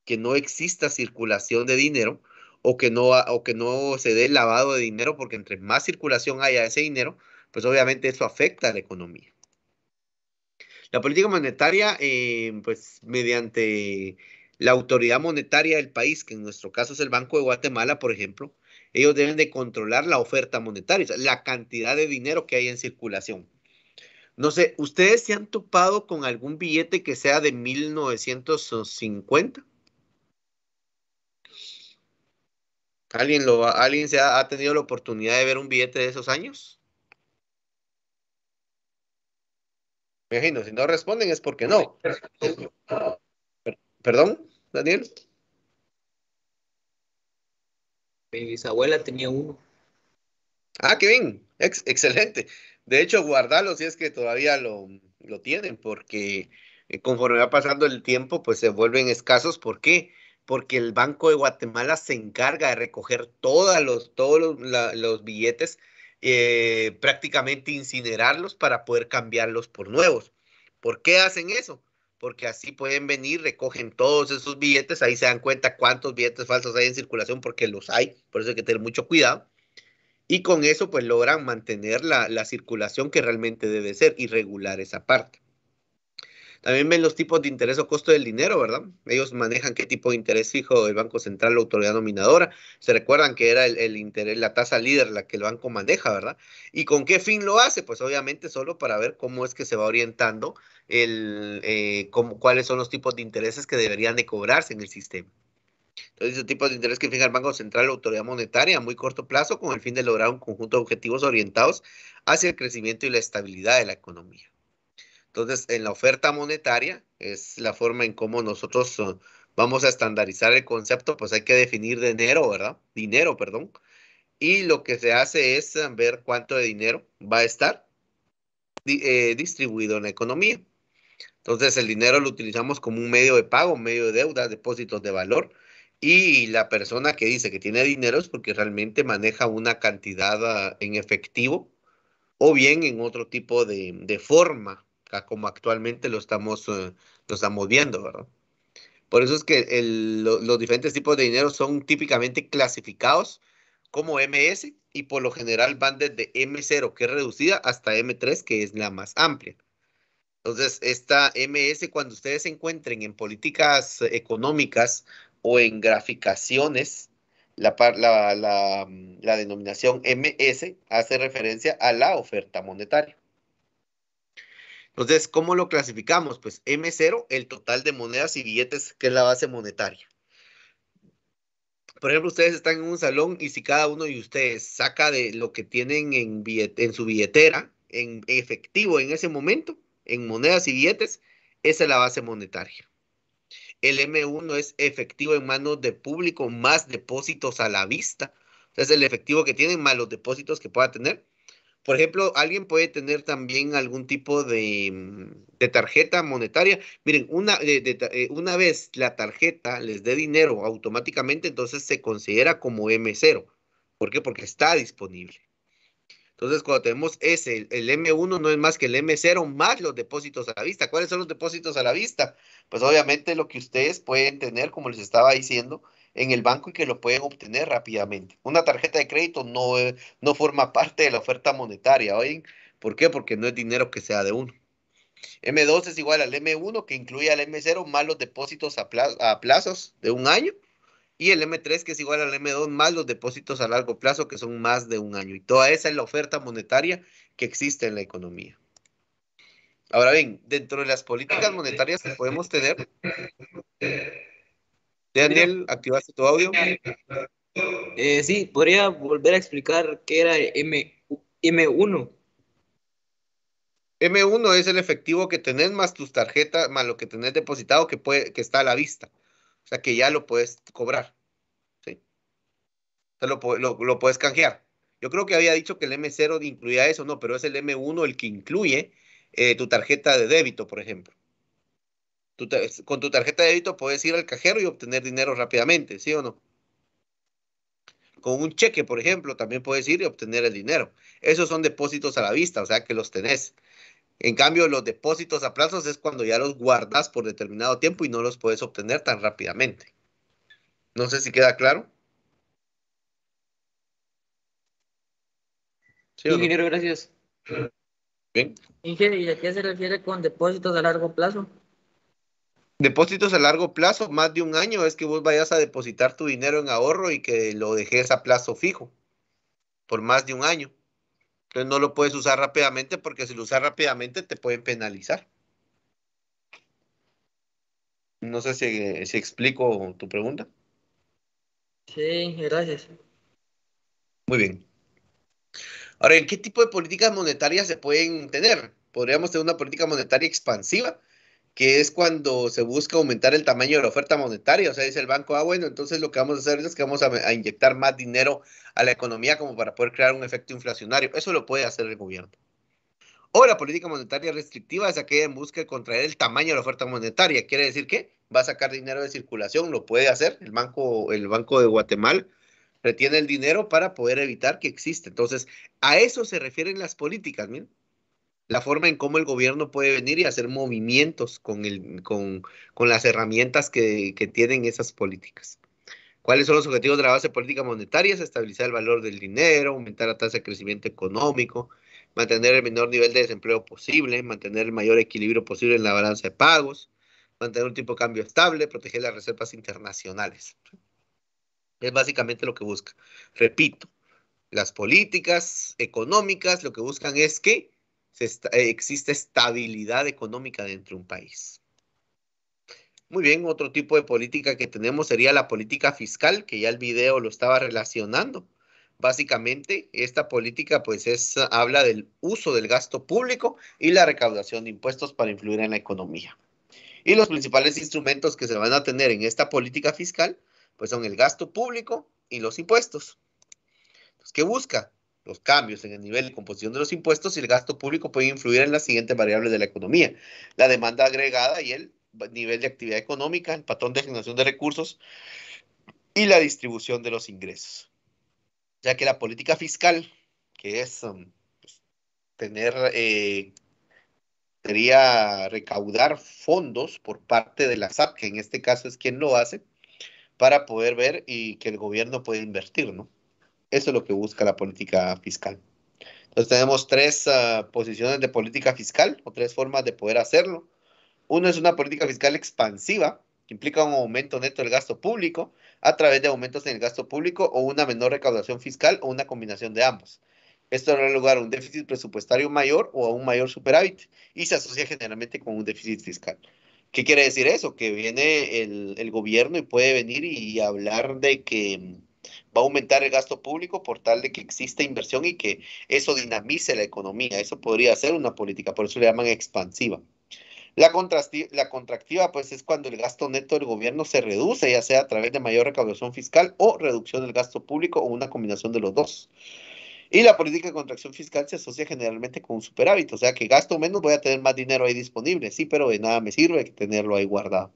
[SPEAKER 1] que no exista circulación de dinero o que no se dé lavado de dinero, porque entre más circulación haya de ese dinero, pues obviamente eso afecta a la economía. La política monetaria, pues mediante la autoridad monetaria del país, que en nuestro caso es el Banco de Guatemala, por ejemplo, ellos deben de controlar la oferta monetaria, o sea, la cantidad de dinero que hay en circulación. No sé, ¿ustedes se han topado con algún billete que sea de 1950? ¿Alguien ha tenido la oportunidad de ver un billete de esos años? Me imagino, si no responden es porque no. ¿Perdón, Daniel?
[SPEAKER 5] Mi bisabuela tenía uno.
[SPEAKER 1] Ah, qué bien, excelente. De hecho, guardarlo si es que todavía lo tienen, porque conforme va pasando el tiempo, pues se vuelven escasos. ¿Por qué? Porque el Banco de Guatemala se encarga de recoger los billetes, prácticamente incinerarlos para poder cambiarlos por nuevos. ¿Por qué hacen eso? Porque así pueden venir, recogen todos esos billetes, ahí se dan cuenta cuántos billetes falsos hay en circulación, porque los hay, por eso hay que tener mucho cuidado y con eso pues logran mantener la circulación que realmente debe ser y regular esa parte. También ven los tipos de interés o costo del dinero, ¿verdad? Ellos manejan qué tipo de interés fijo el Banco Central, la autoridad nominadora. Se recuerdan que era el interés, la tasa líder la que el banco maneja, ¿verdad? ¿Y con qué fin lo hace? Pues obviamente solo para ver cómo es que se va orientando cuáles son los tipos de intereses que deberían de cobrarse en el sistema. Entonces, ese tipo de interés que fija el Banco Central, la autoridad monetaria a muy corto plazo, con el fin de lograr un conjunto de objetivos orientados hacia el crecimiento y la estabilidad de la economía. Entonces, en la oferta monetaria es la forma en cómo nosotros vamos a estandarizar el concepto, pues hay que definir dinero, ¿verdad? Dinero, perdón. Y lo que se hace es ver cuánto de dinero va a estar distribuido en la economía. Entonces, el dinero lo utilizamos como un medio de pago, un medio de deuda, depósitos de valor. Y la persona que dice que tiene dinero es porque realmente maneja una cantidad en efectivo o bien en otro tipo de forma, como actualmente lo estamos viendo, ¿verdad? Por eso es que los diferentes tipos de dinero son típicamente clasificados como MS y por lo general van desde M0, que es reducida, hasta M3, que es la más amplia. Entonces, esta MS, cuando ustedes se encuentren en políticas económicas o en graficaciones, la denominación MS hace referencia a la oferta monetaria. Entonces, ¿cómo lo clasificamos? Pues M0, el total de monedas y billetes, que es la base monetaria. Por ejemplo, ustedes están en un salón y si cada uno de ustedes saca de lo que tienen en su billetera, en efectivo en ese momento, en monedas y billetes, esa es la base monetaria. El M1 es efectivo en manos de público más depósitos a la vista. Es el efectivo que tienen más los depósitos que pueda tener. Por ejemplo, alguien puede tener también algún tipo de tarjeta monetaria. Miren, una vez la tarjeta les dé dinero automáticamente, entonces se considera como M0. ¿Por qué? Porque está disponible. Entonces, cuando tenemos el M1 no es más que el M0 más los depósitos a la vista. ¿Cuáles son los depósitos a la vista? Pues obviamente lo que ustedes pueden tener, como les estaba diciendo, en el banco y que lo pueden obtener rápidamente. Una tarjeta de crédito no forma parte de la oferta monetaria, ¿oyen? ¿Por qué? Porque no es dinero que sea de uno. M2 es igual al M1 que incluye al M0 más los depósitos a plazos de un año y el M3 que es igual al M2 más los depósitos a largo plazo que son más de un año. Y toda esa es la oferta monetaria que existe en la economía. Ahora bien, dentro de las políticas monetarias que podemos tener, Daniel, ¿activaste tu audio?
[SPEAKER 5] Sí, podría volver a explicar qué era M1.
[SPEAKER 1] M1 es el efectivo que tenés más tus tarjetas, más lo que tenés depositado que está a la vista. O sea que ya lo puedes cobrar. ¿Sí? O sea, lo puedes canjear. Yo creo que había dicho que el M0 incluía eso, no, pero es el M1 el que incluye tu tarjeta de débito, por ejemplo. Con tu tarjeta de débito puedes ir al cajero y obtener dinero rápidamente, ¿sí o no? Con un cheque, por ejemplo, también puedes ir y obtener el dinero. Esos son depósitos a la vista, o sea que los tenés. En cambio, los depósitos a plazos es cuando ya los guardas por determinado tiempo y no los puedes obtener tan rápidamente. No sé si queda claro. ¿Sí o no?
[SPEAKER 5] Ingeniero, gracias.
[SPEAKER 1] Bien.
[SPEAKER 7] Ingeniero, ¿y a qué se refiere con depósitos a largo plazo?
[SPEAKER 1] Depósitos a largo plazo, más de un año, es que vos vayas a depositar tu dinero en ahorro y que lo dejes a plazo fijo por más de un año. Entonces no lo puedes usar rápidamente porque si lo usas rápidamente te pueden penalizar. No sé si explico tu pregunta.
[SPEAKER 7] Sí, gracias.
[SPEAKER 1] Muy bien. Ahora, ¿en qué tipo de políticas monetarias se pueden tener? Podríamos tener una política monetaria expansiva, que es cuando se busca aumentar el tamaño de la oferta monetaria. O sea, dice el banco, bueno, entonces lo que vamos a hacer es que vamos a inyectar más dinero a la economía como para poder crear un efecto inflacionario. Eso lo puede hacer el gobierno. O la política monetaria restrictiva es aquella en busca de contraer el tamaño de la oferta monetaria. Quiere decir que va a sacar dinero de circulación, lo puede hacer. El Banco de Guatemala retiene el dinero para poder evitar que exista. Entonces, a eso se refieren las políticas, ¿miren? La forma en cómo el gobierno puede venir y hacer movimientos con las herramientas que tienen esas políticas. ¿Cuáles son los objetivos de la base política monetaria? Es estabilizar el valor del dinero, aumentar la tasa de crecimiento económico, mantener el menor nivel de desempleo posible, mantener el mayor equilibrio posible en la balanza de pagos, mantener un tipo de cambio estable, proteger las reservas internacionales. Es básicamente lo que busca. Repito, las políticas económicas lo que buscan es que exista estabilidad económica dentro de un país. Muy bien, otro tipo de política que tenemos sería la política fiscal, que ya el video lo estaba relacionando. Básicamente, esta política habla del uso del gasto público y la recaudación de impuestos para influir en la economía. Y los principales instrumentos que se van a tener en esta política fiscal, pues son el gasto público y los impuestos. Entonces, ¿qué busca? Los cambios en el nivel de composición de los impuestos y el gasto público pueden influir en las siguientes variables de la economía: la demanda agregada y el nivel de actividad económica, el patrón de generación de recursos y la distribución de los ingresos. Ya que la política fiscal, que es tener, sería recaudar fondos por parte de la SAT, que en este caso es quien lo hace, para poder ver y que el gobierno pueda invertir, ¿no? Eso es lo que busca la política fiscal. Entonces tenemos tres posiciones de política fiscal o tres formas de poder hacerlo. Uno es una política fiscal expansiva, que implica un aumento neto del gasto público a través de aumentos en el gasto público o una menor recaudación fiscal o una combinación de ambos. Esto dará lugar a un déficit presupuestario mayor o a un mayor superávit y se asocia generalmente con un déficit fiscal. ¿Qué quiere decir eso? Que viene el gobierno y puede venir y hablar de que va a aumentar el gasto público por tal de que exista inversión y que eso dinamice la economía. Eso podría ser una política, por eso le llaman expansiva. La contractiva, pues, es cuando el gasto neto del gobierno se reduce, ya sea a través de mayor recaudación fiscal o reducción del gasto público o una combinación de los dos. Y la política de contracción fiscal se asocia generalmente con un superávit, o sea que gasto menos, voy a tener más dinero ahí disponible, sí, pero de nada me sirve tenerlo ahí guardado.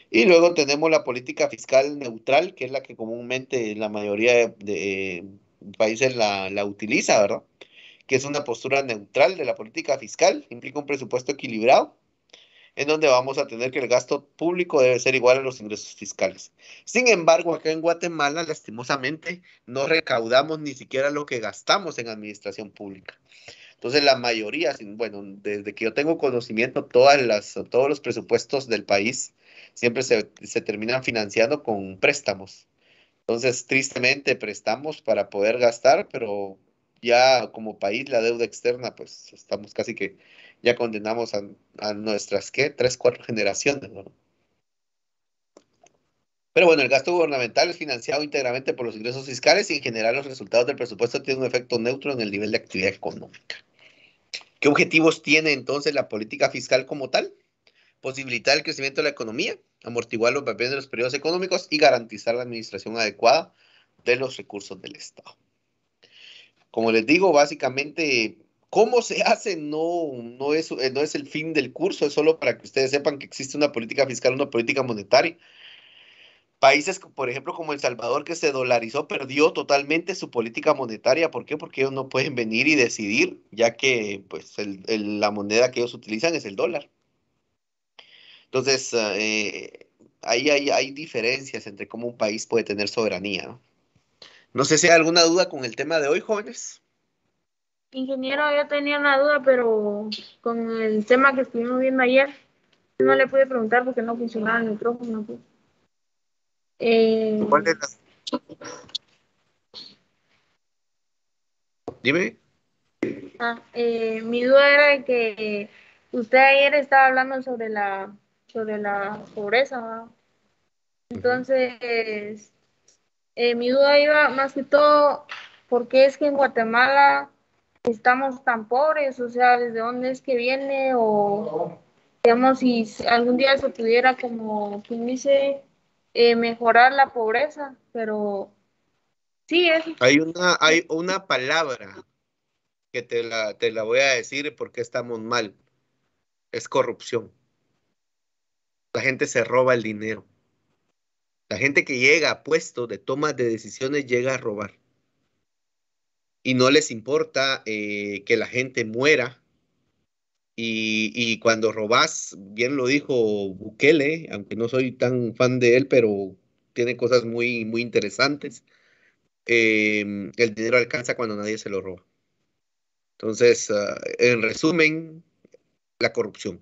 [SPEAKER 1] Y luego tenemos la política fiscal neutral, que es la que comúnmente la mayoría de países la utiliza, ¿verdad? Que es una postura neutral de la política fiscal, implica un presupuesto equilibrado, en donde vamos a tener que el gasto público debe ser igual a los ingresos fiscales. Sin embargo, acá en Guatemala, lastimosamente, no recaudamos ni siquiera lo que gastamos en administración pública. Entonces, la mayoría, bueno, desde que yo tengo conocimiento, todos los presupuestos del país siempre se terminan financiando con préstamos. Entonces, tristemente, prestamos para poder gastar, pero ya como país, la deuda externa, pues estamos casi que ya condenamos a nuestras, ¿qué? 3, 4 generaciones, ¿no? Pero bueno, el gasto gubernamental es financiado íntegramente por los ingresos fiscales y en general los resultados del presupuesto tienen un efecto neutro en el nivel de actividad económica. ¿Qué objetivos tiene entonces la política fiscal como tal? Posibilitar el crecimiento de la economía, amortiguar los papeles de los periodos económicos y garantizar la administración adecuada de los recursos del Estado. Como les digo, básicamente, cómo se hace no es el fin del curso, es solo para que ustedes sepan que existe una política fiscal, una política monetaria. Países, por ejemplo, como El Salvador, que se dolarizó, perdió totalmente su política monetaria. ¿Por qué? Porque ellos no pueden venir y decidir, ya que pues, la moneda que ellos utilizan es el dólar. Entonces, ahí hay diferencias entre cómo un país puede tener soberanía, ¿no? No sé si hay alguna duda con el tema de hoy, jóvenes.
[SPEAKER 3] Ingeniero, yo tenía una duda, pero con el tema que estuvimos viendo ayer, no le pude preguntar porque no funcionaba el micrófono, pues.
[SPEAKER 1] ¿Cuál es la- Dime.
[SPEAKER 3] Mi duda era de que usted ayer estaba hablando sobre la pobreza, ¿va?
[SPEAKER 1] Ujú.
[SPEAKER 3] Entonces, mi duda iba más que todo, ¿por qué es que en Guatemala estamos tan pobres? O sea, ¿desde dónde es que viene? O, digamos, si algún día se pudiera, como quien dice, mejorar la pobreza, pero sí, eso.
[SPEAKER 1] Hay una palabra que te la voy a decir porque estamos mal. Es corrupción. La gente se roba el dinero. La gente que llega a puestos de toma de decisiones llega a robar. Y no les importa que la gente muera. Y cuando robas, bien lo dijo Bukele, aunque no soy tan fan de él, pero tiene cosas muy interesantes. El dinero alcanza cuando nadie se lo roba. Entonces, en resumen, la corrupción.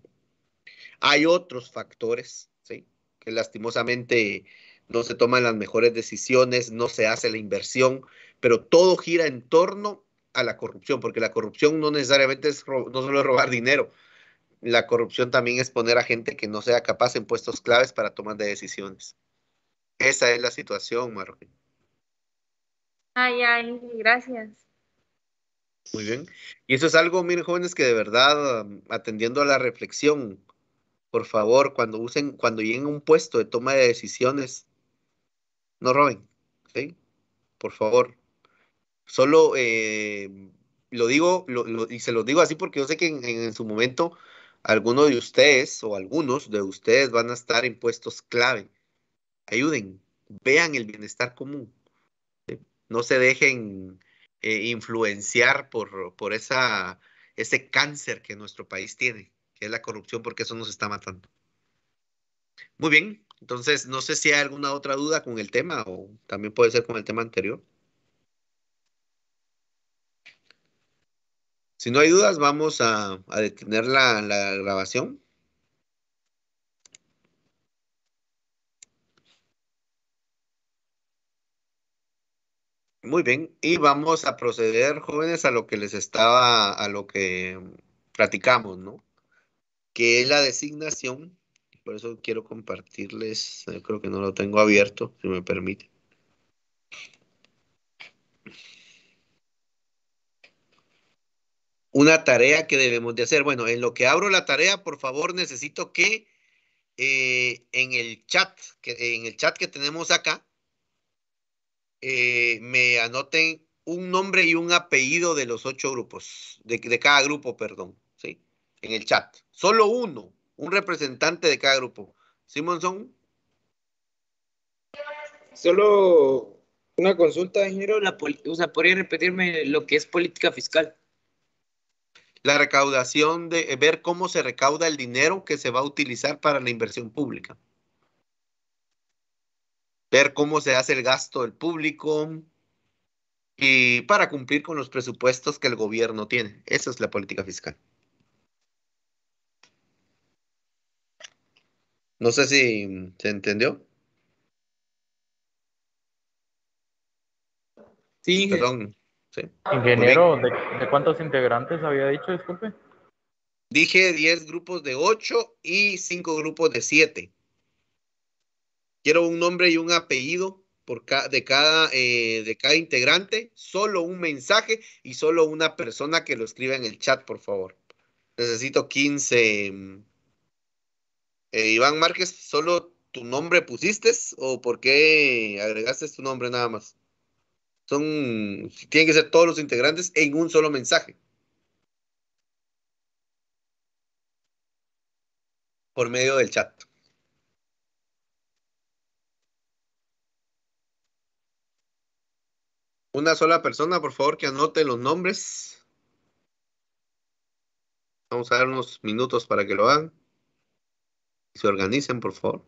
[SPEAKER 1] Hay otros factores, ¿sí? Que lastimosamente no se toman las mejores decisiones, no se hace la inversión, pero todo gira en torno a la corrupción, porque la corrupción no necesariamente no solo es robar dinero, la corrupción también es poner a gente que no sea capaz en puestos claves para tomar de decisiones. Esa es la situación, Marroquín.
[SPEAKER 3] Ay, ay, gracias.
[SPEAKER 1] Muy bien. Y eso es algo, miren, jóvenes, que de verdad, atendiendo a la reflexión, por favor, cuando lleguen a un puesto de toma de decisiones, no roben, ¿sí? Por favor. Solo lo digo, y se lo digo así porque yo sé que en su momento algunos de ustedes o algunos de ustedes van a estar en puestos clave. Ayuden, vean el bienestar común. No se dejen influenciar por ese cáncer que nuestro país tiene, que es la corrupción, porque eso nos está matando. Muy bien, entonces no sé si hay alguna otra duda con el tema o también puede ser con el tema anterior. Si no hay dudas, vamos a detener la grabación. Muy bien, y vamos a proceder, jóvenes, a lo que platicamos, ¿no? Que es la designación. Por eso quiero compartirles, creo que no lo tengo abierto, si me permite. Una tarea que debemos de hacer. Bueno, en lo que abro la tarea, por favor, necesito que en el chat que tenemos acá, me anoten un nombre y un apellido de los 8 grupos, de cada grupo, perdón, ¿sí? En el chat. Solo uno, un representante de cada grupo. Simonson,
[SPEAKER 5] Solo una consulta, ingeniero. O sea, ¿podría repetirme lo que es política fiscal?
[SPEAKER 1] la recaudación de ver cómo se recauda el dinero que se va a utilizar para la inversión pública. Ver cómo se hace el gasto del público y para cumplir con los presupuestos que el gobierno tiene. Esa es la política fiscal. No sé si se entendió.
[SPEAKER 5] Sí, ingeniero.
[SPEAKER 1] Perdón. Sí. Muy bien.
[SPEAKER 8] Ingeniero, de cuántos integrantes había dicho? Disculpe.
[SPEAKER 1] Dije 10 grupos de 8 y 5 grupos de 7. Quiero un nombre y un apellido de cada integrante, solo un mensaje y solo una persona que lo escriba en el chat, por favor. Necesito 15. Iván Márquez, ¿solo tu nombre pusiste o por qué agregaste tu nombre nada más? Tienen que ser todos los integrantes en un solo mensaje por medio del chat. Una sola persona, por favor, que anote los nombres. Vamos a dar unos minutos para que lo hagan y se organicen, por favor.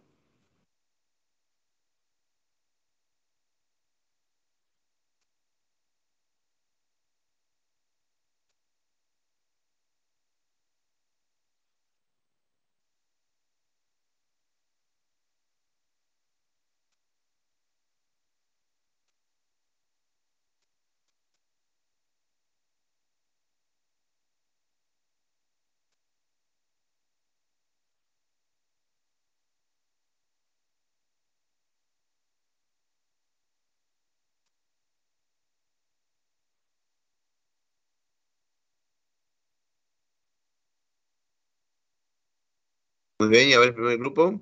[SPEAKER 1] Muy bien, y a ver el primer grupo.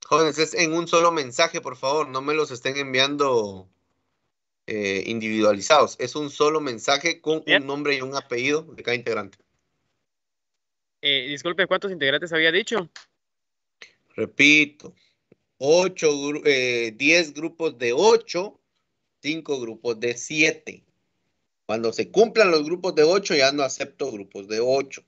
[SPEAKER 1] Jóvenes, es en un solo mensaje, por favor, no me los estén enviando individualizados. Es un solo mensaje con
[SPEAKER 9] Bien.
[SPEAKER 1] un nombre y un apellido de cada integrante.
[SPEAKER 9] Disculpe, ¿cuántos integrantes había dicho?
[SPEAKER 1] Repito, 10 grupos de 8, 5 grupos de 7. Cuando se cumplan los grupos de 8, ya no acepto grupos de 8.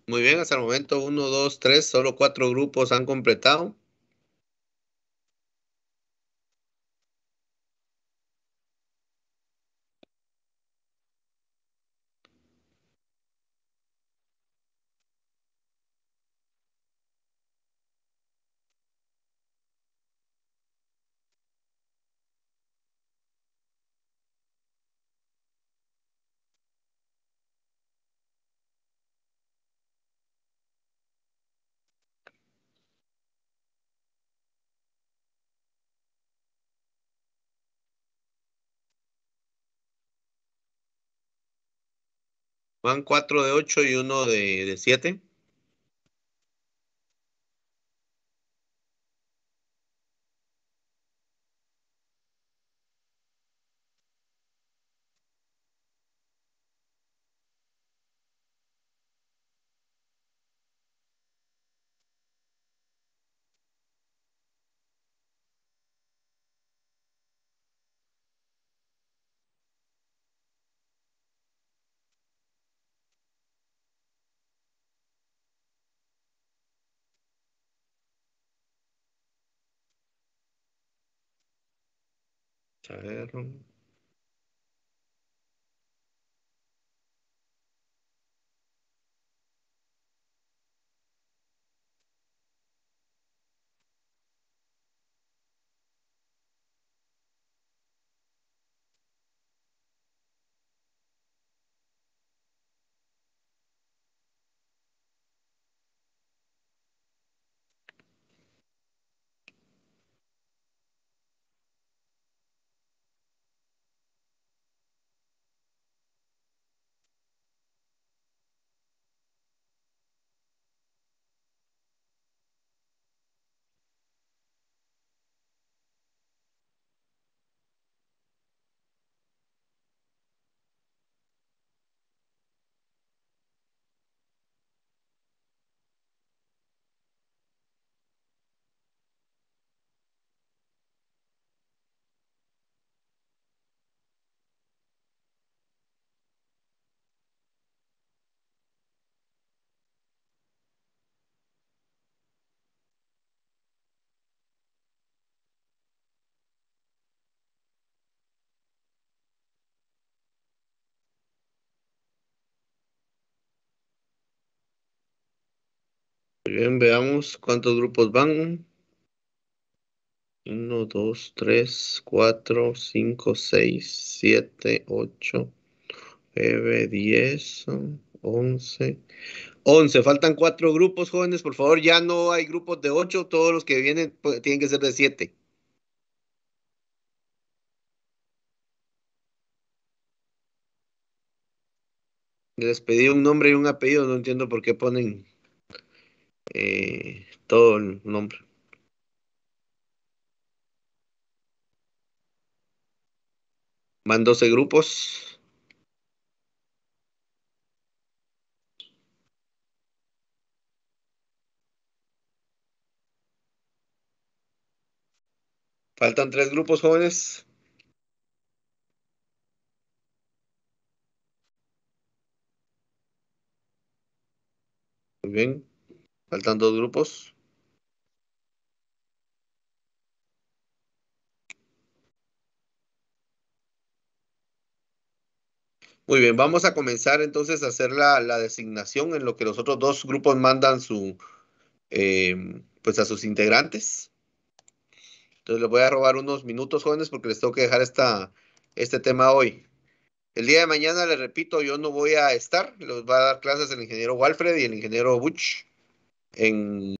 [SPEAKER 1] Muy bien, hasta el momento 1, 2, 3, solo 4 grupos han completado. Van 4 de 8 y uno de 7. A ver. Muy bien, veamos cuántos grupos van. 1, 2, 3, 4, 5, 6, 7, 8, 9, 10, 11. 11, faltan 4 grupos, jóvenes. Por favor, ya no hay grupos de 8. Todos los que vienen pues, tienen que ser de 7. Les pedí un nombre y un apellido. No entiendo por qué ponen todo el nombre. Van 12 grupos. Faltan 3 grupos, jóvenes. Muy bien. Faltan 2 grupos. Muy bien, vamos a comenzar entonces a hacer la designación en lo que los otros 2 grupos mandan pues a sus integrantes. Entonces les voy a robar unos minutos, jóvenes, porque les tengo que dejar este tema hoy. El día de mañana, les repito, yo no voy a estar. Les va a dar clases el ingeniero Walfred y el ingeniero Butch en